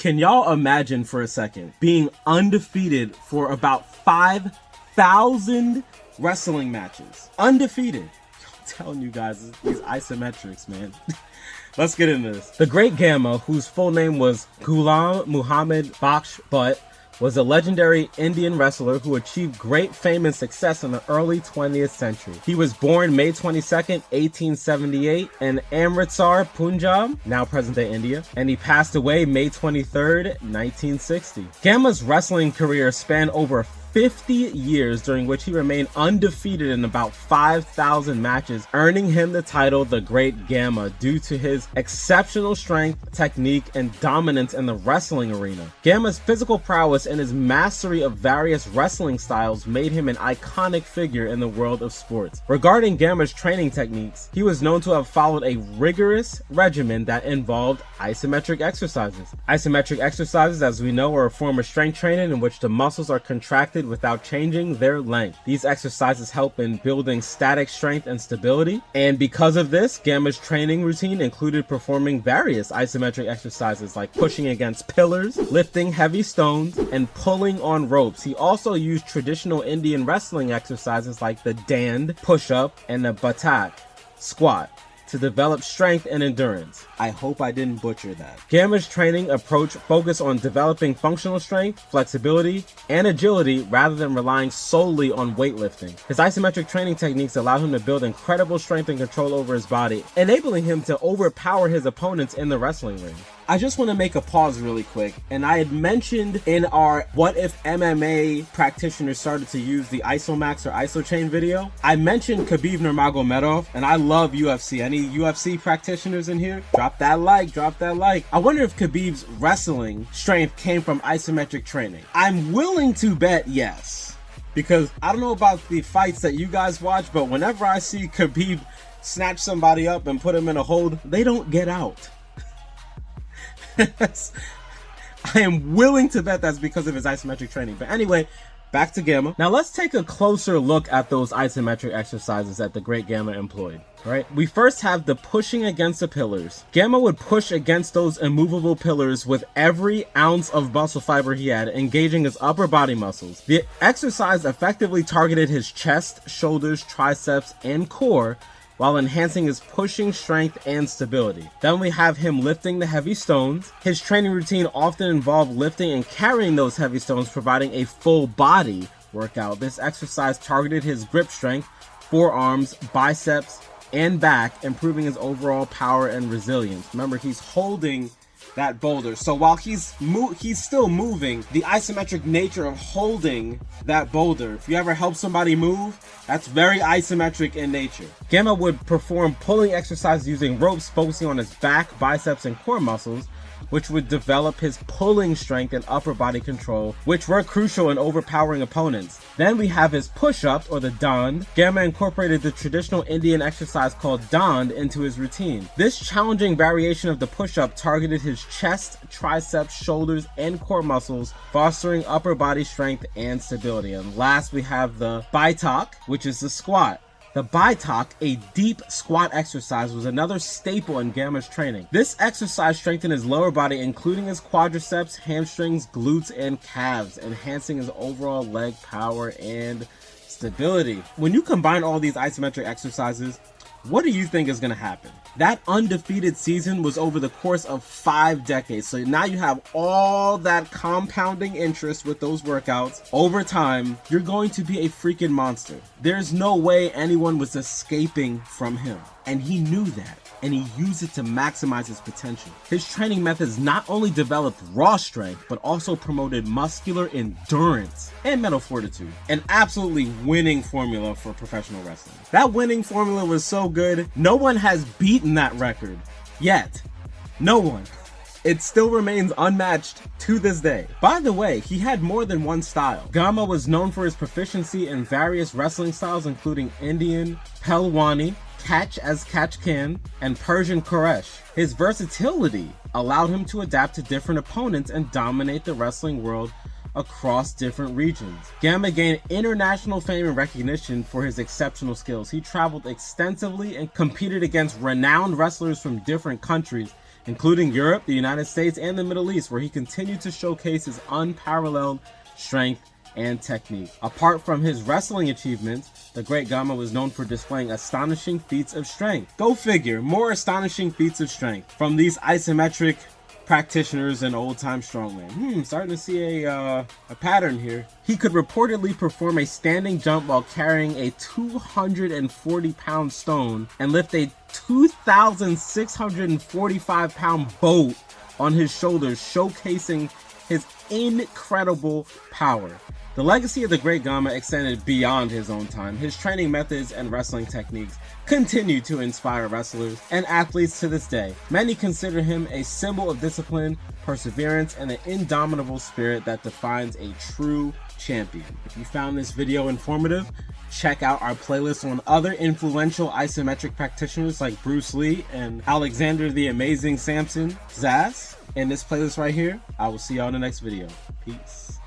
Can y'all imagine for a second being undefeated for about 5,000 wrestling matches? Undefeated. I'm telling you guys, these isometrics, man. Let's get into this. The Great Gama, whose full name was Ghulam Muhammad Bakhsh Butt, was a legendary Indian wrestler who achieved great fame and success in the early 20th century. He was born May 22nd, 1878 in Amritsar, Punjab, now present-day India, and he passed away May 23rd, 1960. Gama's wrestling career spanned over 50 years, during which he remained undefeated in about 5,000 matches, earning him the title the Great Gama due to his exceptional strength, technique, and dominance in the wrestling arena. Gama's physical prowess and his mastery of various wrestling styles made him an iconic figure in the world of sports. Regarding Gama's training techniques, he was known to have followed a rigorous regimen that involved isometric exercises. Isometric exercises, as we know, are a form of strength training in which the muscles are contracted without changing their length. These exercises help in building static strength and stability, and because of this, Gama's training routine included performing various isometric exercises like pushing against pillars, lifting heavy stones, and pulling on ropes. He also used traditional Indian wrestling exercises like the dand, push-up, and the batak, squat, to develop strength and endurance. I hope I didn't butcher that. Gama's training approach focused on developing functional strength, flexibility, and agility rather than relying solely on weightlifting. His isometric training techniques allowed him to build incredible strength and control over his body, enabling him to overpower his opponents in the wrestling ring. I just want to make a pause really quick, and I had mentioned in our what if MMA practitioners started to use the Isomax or IsoChain video, I mentioned Khabib Nurmagomedov, and I love UFC. Any UFC practitioners in here? Drop that like, drop that like. I wonder if Khabib's wrestling strength came from isometric training. I'm willing to bet yes, because I don't know about the fights that you guys watch, but whenever I see Khabib snatch somebody up and put him in a hold, they don't get out. I am willing to bet that's because of his isometric training. But anyway, back to Gama. Now let's take a closer look at those isometric exercises that the Great Gama employed. Right? We first have the pushing against the pillars. Gama would push against those immovable pillars with every ounce of muscle fiber he had, engaging his upper body muscles. The exercise effectively targeted his chest, shoulders, triceps, and core, while enhancing his pushing strength and stability. Then we have him lifting the heavy stones. His training routine often involved lifting and carrying those heavy stones, providing a full body workout. This exercise targeted his grip strength, forearms, biceps, and back, improving his overall power and resilience. Remember, he's holding that boulder. So while he's still moving, the isometric nature of holding that boulder, if you ever help somebody move, that's very isometric in nature. Gama would perform pulling exercises using ropes, focusing on his back, biceps, and core muscles, which would develop his pulling strength and upper body control, which were crucial in overpowering opponents. Then we have his push-up, or the dand. Gama incorporated the traditional Indian exercise called dand into his routine. This challenging variation of the push-up targeted his chest, triceps, shoulders, and core muscles, fostering upper body strength and stability. And last, we have the batak, which is the squat. The batak, a deep squat exercise, was another staple in Gama's training. This exercise strengthened his lower body, including his quadriceps, hamstrings, glutes, and calves, enhancing his overall leg power and stability. When you combine all these isometric exercises, what do you think is going to happen? That undefeated season was over the course of 5 decades. So now you have all that compounding interest with those workouts. Over time, you're going to be a freaking monster. There's no way anyone was escaping from him. And he knew that, and he used it to maximize his potential. His training methods not only developed raw strength, but also promoted muscular endurance and mental fortitude. An absolutely winning formula for professional wrestling. That winning formula was so good, no one has beaten that record yet. No one. It still remains unmatched to this day. By the way, he had more than one style. Gama was known for his proficiency in various wrestling styles, including Indian, Pehlwani, catch as catch can, and Persian Koresh. His versatility allowed him to adapt to different opponents and dominate the wrestling world across different regions. Gama gained international fame and recognition for his exceptional skills. He traveled extensively and competed against renowned wrestlers from different countries, including Europe, the United States, and the Middle East, where he continued to showcase his unparalleled strength and technique. Apart from his wrestling achievements, the Great Gama was known for displaying astonishing feats of strength. Go figure, more astonishing feats of strength from these isometric practitioners and old-time strongmen. Starting to see a pattern here. He could reportedly perform a standing jump while carrying a 240-pound stone and lift a 2,645-pound boat on his shoulders, showcasing his incredible power. The legacy of the Great Gama extended beyond his own time. His training methods and wrestling techniques continue to inspire wrestlers and athletes to this day. Many consider him a symbol of discipline, perseverance, and an indomitable spirit that defines a true champion. If you found this video informative, check out our playlist on other influential isometric practitioners like Bruce Lee and Alexander the Amazing Samson Zaz in this playlist right here. I will see y'all in the next video. Peace.